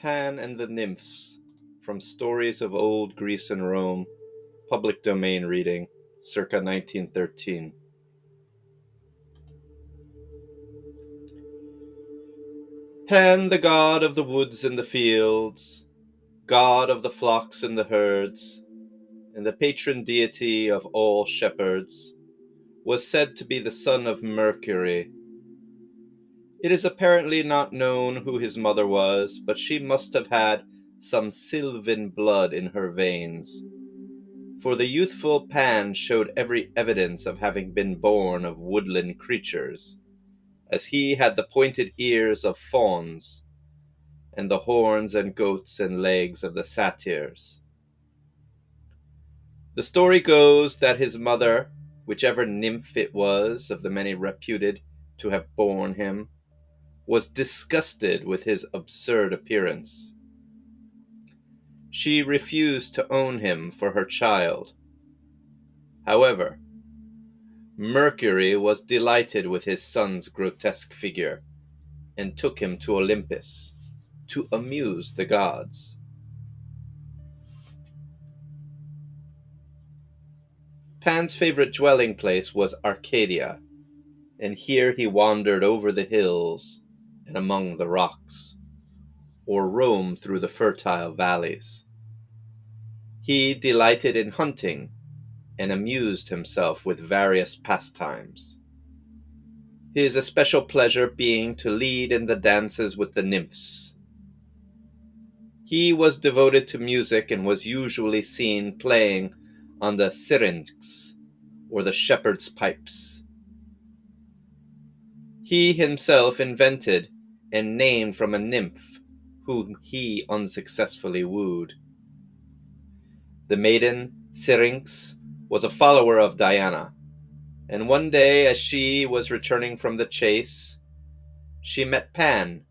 Pan and the Nymphs, from Stories of Old Greece and Rome, public domain reading, circa 1913. Pan, the god of the woods and the fields, god of the flocks and the herds, and the patron deity of all shepherds, was said to be the son of Mercury. It is apparently not known who his mother was, but she must have had some sylvan blood in her veins, for the youthful Pan showed every evidence of having been born of woodland creatures, as he had the pointed ears of fawns, and the horns and goats and legs of the satyrs. The story goes that his mother, whichever nymph it was of the many reputed to have borne him, was disgusted with his absurd appearance. She refused to own him for her child. However, Mercury was delighted with his son's grotesque figure, and took him to Olympus to amuse the gods. Pan's favorite dwelling place was Arcadia, and here he wandered over the hills and among the rocks, or roamed through the fertile valleys. He delighted in hunting and amused himself with various pastimes, his especial pleasure being to lead in the dances with the nymphs. He was devoted to music and was usually seen playing on the syrinx, or the shepherd's pipes. He himself invented and named from a nymph whom he unsuccessfully wooed. The maiden Syrinx was a follower of Diana, and one day as she was returning from the chase, she met Pan,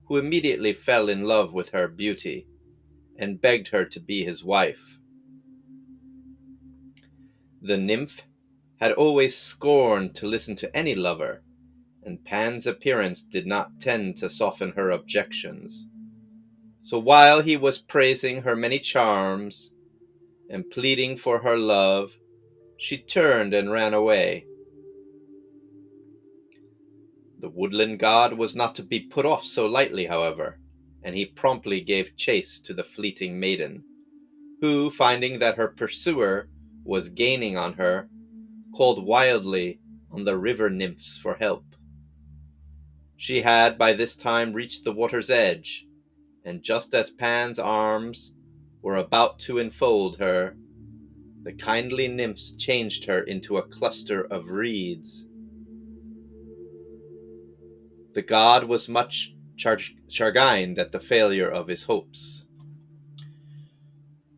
who immediately fell in love with her beauty and begged her to be his wife. The nymph had always scorned to listen to any lover, and Pan's appearance did not tend to soften her objections. So while he was praising her many charms and pleading for her love, she turned and ran away. The woodland god was not to be put off so lightly, however, and he promptly gave chase to the fleeting maiden, who, finding that her pursuer was gaining on her, called wildly on the river nymphs for help. She had by this time reached the water's edge, and just as Pan's arms were about to enfold her, the kindly nymphs changed her into a cluster of reeds. The god was much chagrined at the failure of his hopes.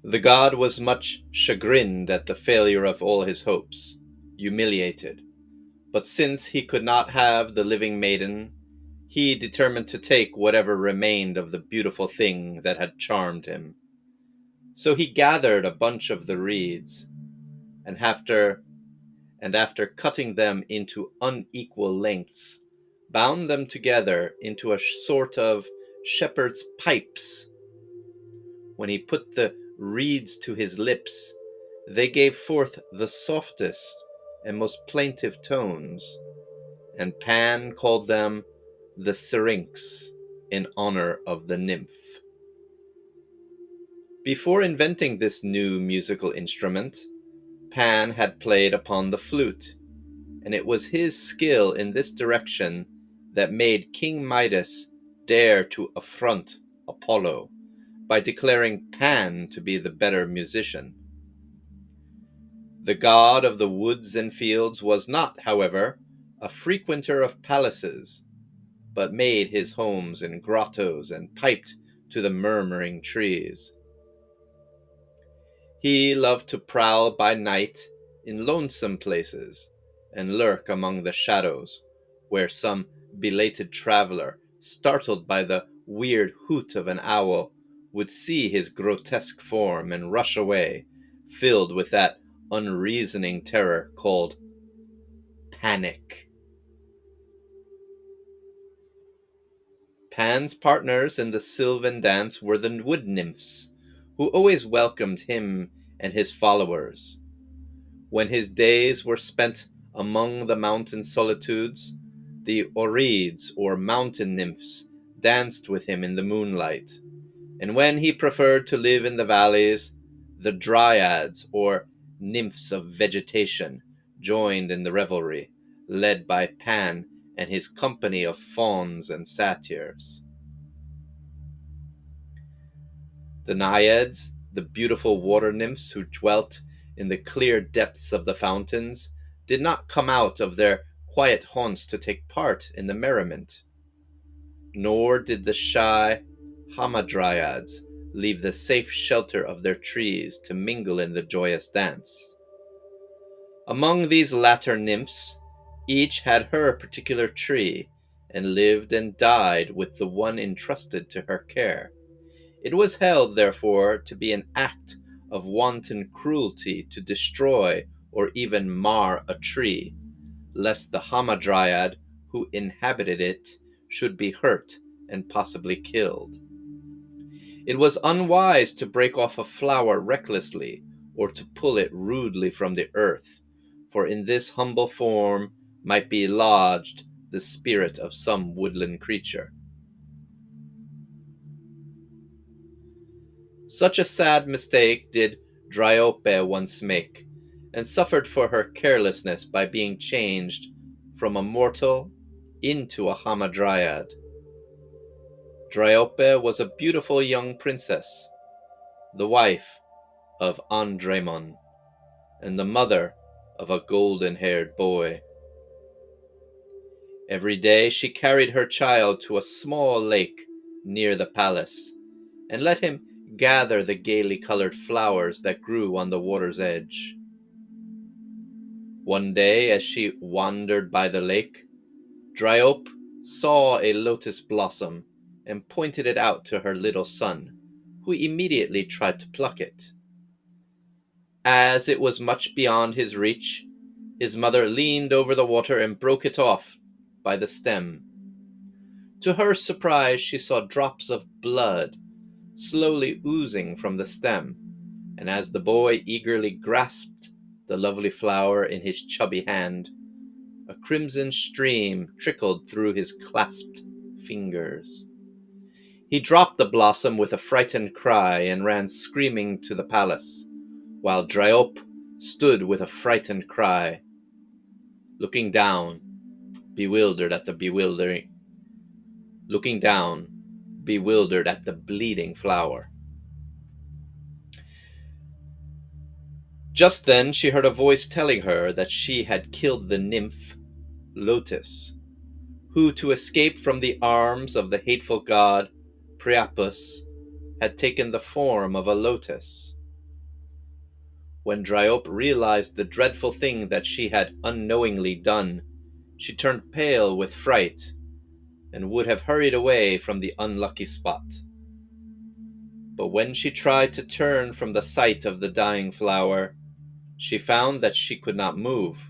The god was much chagrined at the failure of all his hopes, humiliated. But since he could not have the living maiden, he determined to take whatever remained of the beautiful thing that had charmed him. So he gathered a bunch of the reeds, and after cutting them into unequal lengths, bound them together into a sort of shepherd's pipes. When he put the reeds to his lips, they gave forth the softest and most plaintive tones, and Pan called them the syrinx in honor of the nymph. Before inventing this new musical instrument, Pan had played upon the flute, and it was his skill in this direction that made King Midas dare to affront Apollo by declaring Pan to be the better musician. The god of the woods and fields was not, however, a frequenter of palaces, but made his homes in grottos and piped to the murmuring trees. He loved to prowl by night in lonesome places and lurk among the shadows, where some belated traveler, startled by the weird hoot of an owl, would see his grotesque form and rush away, filled with that unreasoning terror called panic. Pan's partners in the sylvan dance were the wood nymphs, who always welcomed him and his followers. When his days were spent among the mountain solitudes, the Oreads, or mountain nymphs, danced with him in the moonlight, and when he preferred to live in the valleys, the Dryads, or nymphs of vegetation, joined in the revelry, led by Pan and his company of fauns and satyrs. The Naiads, the beautiful water nymphs who dwelt in the clear depths of the fountains, did not come out of their quiet haunts to take part in the merriment. Nor did the shy hamadryads leave the safe shelter of their trees to mingle in the joyous dance. Among these latter nymphs, each had her particular tree, and lived and died with the one entrusted to her care. It was held, therefore, to be an act of wanton cruelty to destroy or even mar a tree, lest the hamadryad who inhabited it should be hurt and possibly killed. It was unwise to break off a flower recklessly or to pull it rudely from the earth, for in this humble form might be lodged the spirit of some woodland creature. Such a sad mistake did Dryope once make, and suffered for her carelessness by being changed from a mortal into a hamadryad. Dryope was a beautiful young princess, the wife of Andremon, and the mother of a golden-haired boy. Every day she carried her child to a small lake near the palace, and let him gather the gaily colored flowers that grew on the water's edge. One day, as she wandered by the lake, Dryope saw a lotus blossom and pointed it out to her little son, who immediately tried to pluck it. As it was much beyond his reach, his mother leaned over the water and broke it off by the stem. To her surprise, she saw drops of blood slowly oozing from the stem, and as the boy eagerly grasped the lovely flower in his chubby hand, a crimson stream trickled through his clasped fingers. He dropped the blossom with a frightened cry and ran screaming to the palace, while Dryope stood with a frightened cry, looking down, bewildered at the bleeding flower. Just then she heard a voice telling her that she had killed the nymph Lotus, who, to escape from the arms of the hateful god Priapus, had taken the form of a lotus. When Dryope realized the dreadful thing that she had unknowingly done, she turned pale with fright and would have hurried away from the unlucky spot. But when she tried to turn from the sight of the dying flower, she found that she could not move.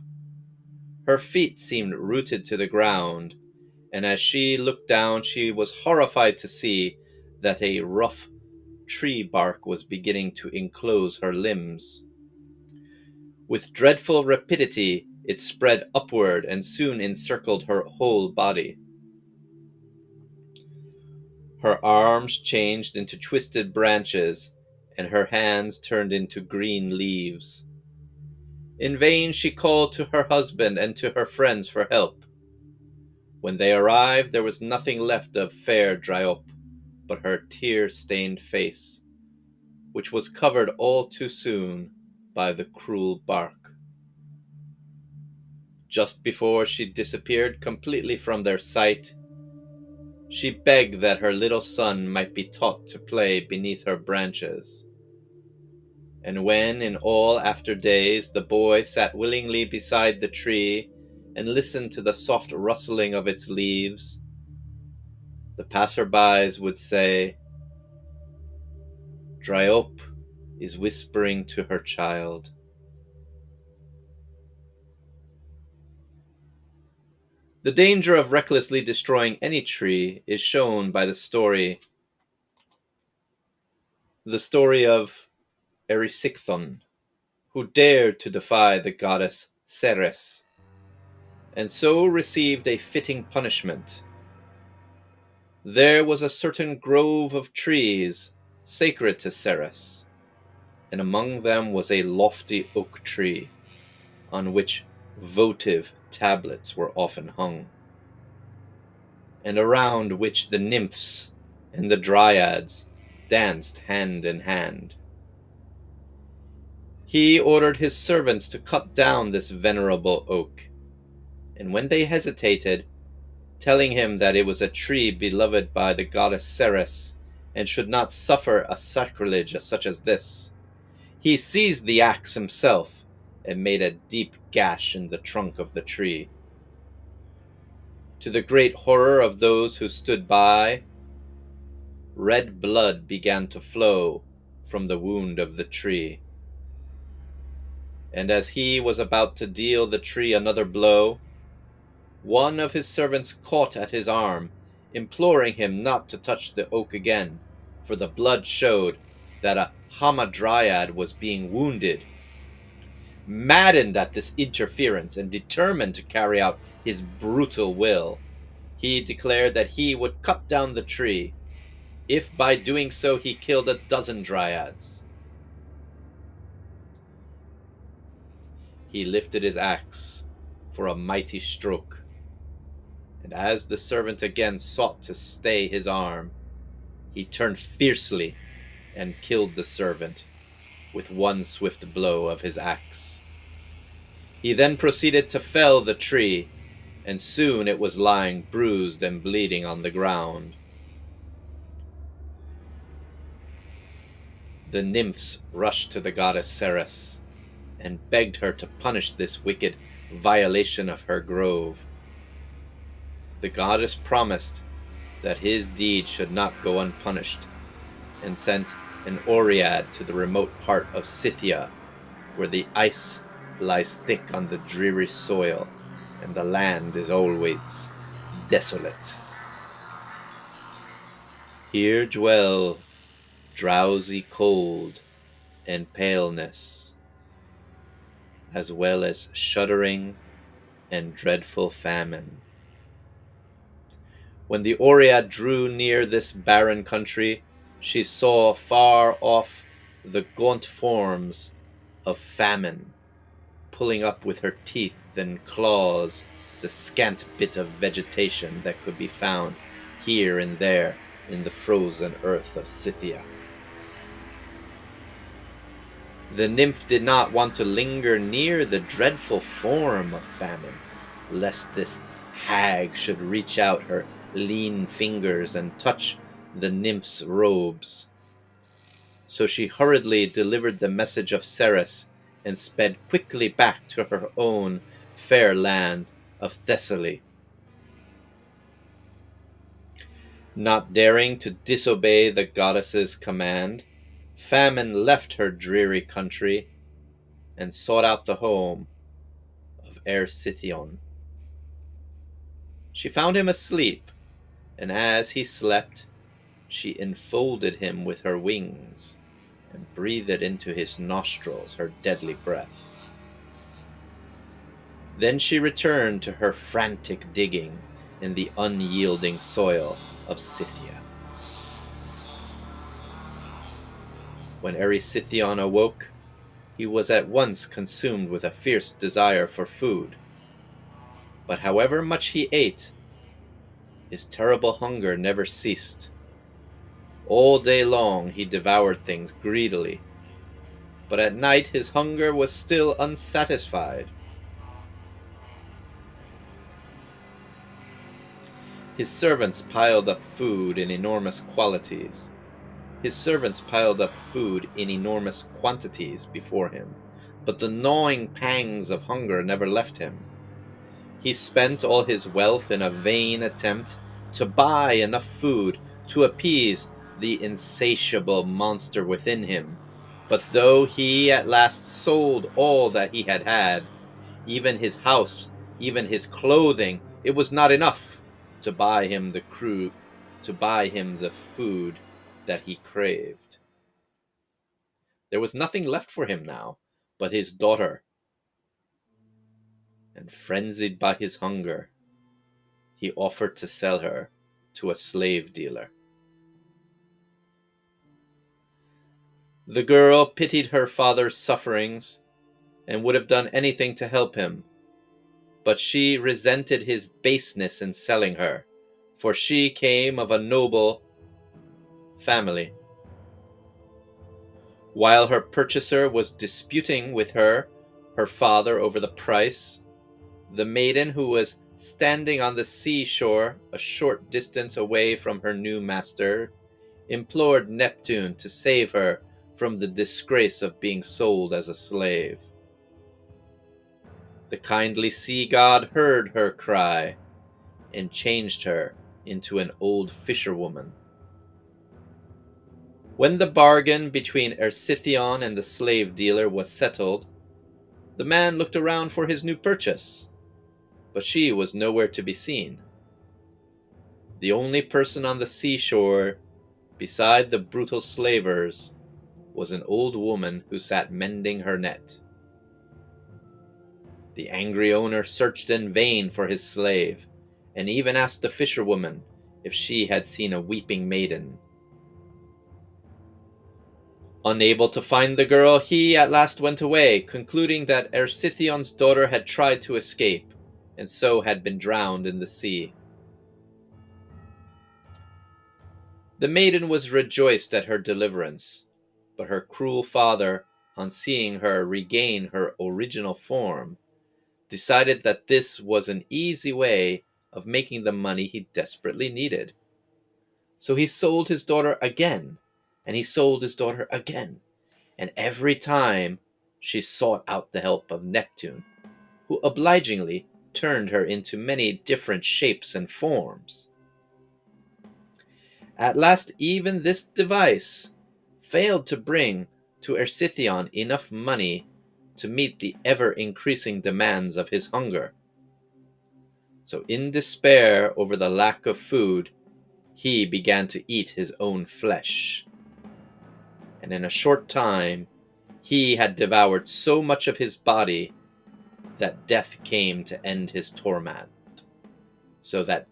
Her feet seemed rooted to the ground, and as she looked down, she was horrified to see that a rough tree bark was beginning to enclose her limbs. With dreadful rapidity, it spread upward and soon encircled her whole body. Her arms changed into twisted branches, and her hands turned into green leaves. In vain she called to her husband and to her friends for help. When they arrived, there was nothing left of fair Dryope but her tear-stained face, which was covered all too soon by the cruel bark. Just before she disappeared completely from their sight, she begged that her little son might be taught to play beneath her branches. And when, in all after days, the boy sat willingly beside the tree and listened to the soft rustling of its leaves, the passer-bys would say, "Dryope is whispering to her child." The danger of recklessly destroying any tree is shown by the story of Erysichthon, who dared to defy the goddess Ceres, and so received a fitting punishment. There was a certain grove of trees sacred to Ceres, and among them was a lofty oak tree, on which votive tablets were often hung, and around which the nymphs and the dryads danced hand in hand. He ordered his servants to cut down this venerable oak, and when they hesitated, telling him that it was a tree beloved by the goddess Ceres, and should not suffer a sacrilege such as this, he seized the axe himself and made a deep gash in the trunk of the tree. To the great horror of those who stood by, red blood began to flow from the wound of the tree. And as he was about to deal the tree another blow, one of his servants caught at his arm, imploring him not to touch the oak again, for the blood showed that a hamadryad was being wounded. Maddened at this interference and determined to carry out his brutal will, he declared that he would cut down the tree, if by doing so he killed 12 dryads. He lifted his axe for a mighty stroke, and as the servant again sought to stay his arm, he turned fiercely and killed the servant with one swift blow of his axe. He then proceeded to fell the tree, and soon it was lying bruised and bleeding on the ground. The nymphs rushed to the goddess Ceres and begged her to punish this wicked violation of her grove. The goddess promised that his deed should not go unpunished, and sent an Oread to the remote part of Scythia, where the ice lies thick on the dreary soil, and the land is always desolate. Here dwell drowsy cold and paleness, as well as shuddering and dreadful famine. When the Oread drew near this barren country, she saw far off the gaunt forms of famine, pulling up with her teeth and claws the scant bit of vegetation that could be found here and there in the frozen earth of Scythia. The nymph did not want to linger near the dreadful form of famine, lest this hag should reach out her lean fingers and touch the nymph's robes. So she hurriedly delivered the message of Ceres and sped quickly back to her own fair land of Thessaly. Not daring to disobey the goddess's command, famine left her dreary country and sought out the home of Erysichthon. She found him asleep, and as he slept, she enfolded him with her wings and breathed into his nostrils her deadly breath. Then she returned to her frantic digging in the unyielding soil of Scythia. When Erysichthon awoke, he was at once consumed with a fierce desire for food. But however much he ate, his terrible hunger never ceased. All day long he devoured things greedily, but at night his hunger was still unsatisfied. His servants piled up food in enormous quantities before him, but the gnawing pangs of hunger never left him. He spent all his wealth in a vain attempt to buy enough food to appease the insatiable monster within him. But though he at last sold all that he had, even his house, even his clothing, it was not enough to buy him the food that he craved. There was nothing left for him now but his daughter, and frenzied by his hunger, he offered to sell her to a slave dealer. The girl pitied her father's sufferings and would have done anything to help him, but she resented his baseness in selling her, for she came of a noble family. While her purchaser was disputing with her father over the price, the maiden, who was standing on the seashore a short distance away from her new master, implored Neptune to save her from the disgrace of being sold as a slave. The kindly sea god heard her cry and changed her into an old fisherwoman. When the bargain between Erysichthon and the slave dealer was settled, the man looked around for his new purchase, but she was nowhere to be seen. The only person on the seashore, beside the brutal slavers, was an old woman who sat mending her net. The angry owner searched in vain for his slave, and even asked the fisherwoman if she had seen a weeping maiden. Unable to find the girl, he at last went away, concluding that Erysichthon's daughter had tried to escape, and so had been drowned in the sea. The maiden was rejoiced at her deliverance, but her cruel father, on seeing her regain her original form, decided that this was an easy way of making the money he desperately needed. So he sold his daughter again, and he sold his daughter again, and every time she sought out the help of Neptune, who obligingly turned her into many different shapes and forms. At last even this device failed to bring to Erysichthon enough money to meet the ever-increasing demands of his hunger. So in despair over the lack of food, he began to eat his own flesh. And in a short time, he had devoured so much of his body that death came to end his torment. So that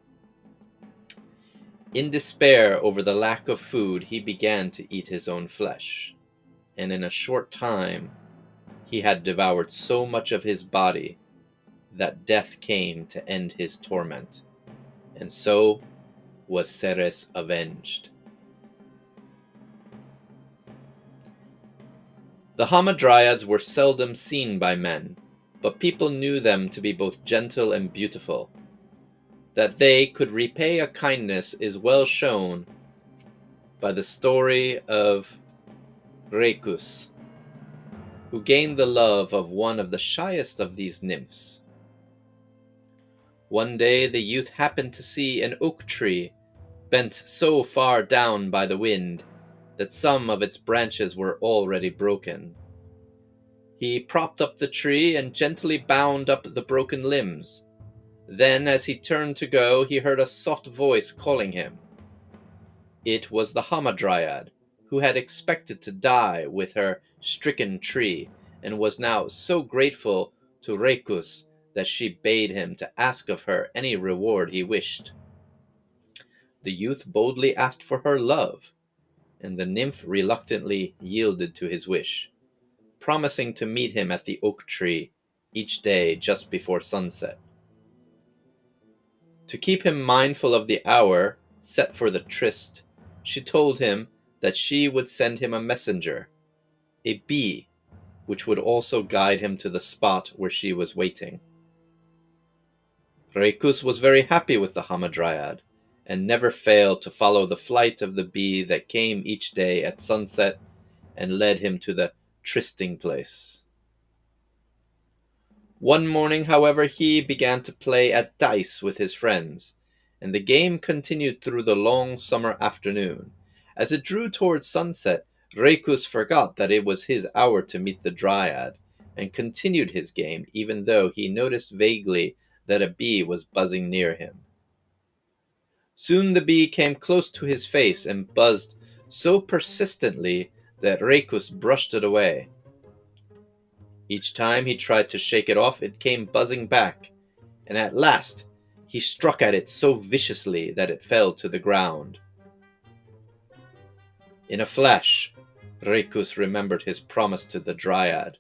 in despair over the lack of food, he began to eat his own flesh. And in a short time, he had devoured so much of his body that death came to end his torment. And so was Ceres avenged. The Hamadryads were seldom seen by men, but people knew them to be both gentle and beautiful. That they could repay a kindness is well shown by the story of Rhœcus, who gained the love of one of the shyest of these nymphs. One day the youth happened to see an oak tree bent so far down by the wind that some of its branches were already broken. He propped up the tree and gently bound up the broken limbs. Then, as he turned to go, he heard a soft voice calling him. It was the Hamadryad, who had expected to die with her stricken tree, and was now so grateful to Rhœcus that she bade him to ask of her any reward he wished. The youth boldly asked for her love, and the nymph reluctantly yielded to his wish, promising to meet him at the oak tree each day just before sunset. To keep him mindful of the hour set for the tryst, she told him that she would send him a messenger, a bee, which would also guide him to the spot where she was waiting. Rhœcus was very happy with the Hamadryad, and never failed to follow the flight of the bee that came each day at sunset and led him to the trysting place. One morning, however, he began to play at dice with his friends, and the game continued through the long summer afternoon. As it drew towards sunset, Rhœcus forgot that it was his hour to meet the Dryad, and continued his game, even though he noticed vaguely that a bee was buzzing near him. Soon the bee came close to his face and buzzed so persistently that Rhœcus brushed it away. Each time he tried to shake it off, it came buzzing back, and at last he struck at it so viciously that it fell to the ground. In a flash, Rhœcus remembered his promise to the Dryad,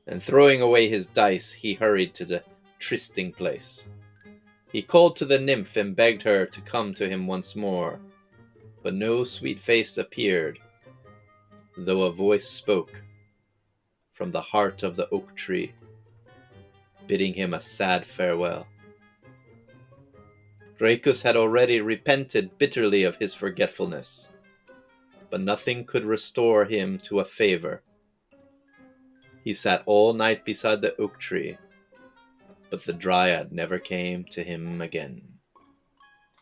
and throwing away his dice, he hurried to the trysting place. He called to the nymph and begged her to come to him once more, but no sweet face appeared, though a voice spoke from the heart of the oak tree, bidding him a sad farewell. Rhœcus had already repented bitterly of his forgetfulness, but nothing could restore him to a favor. He sat all night beside the oak tree, but the Dryad never came to him again.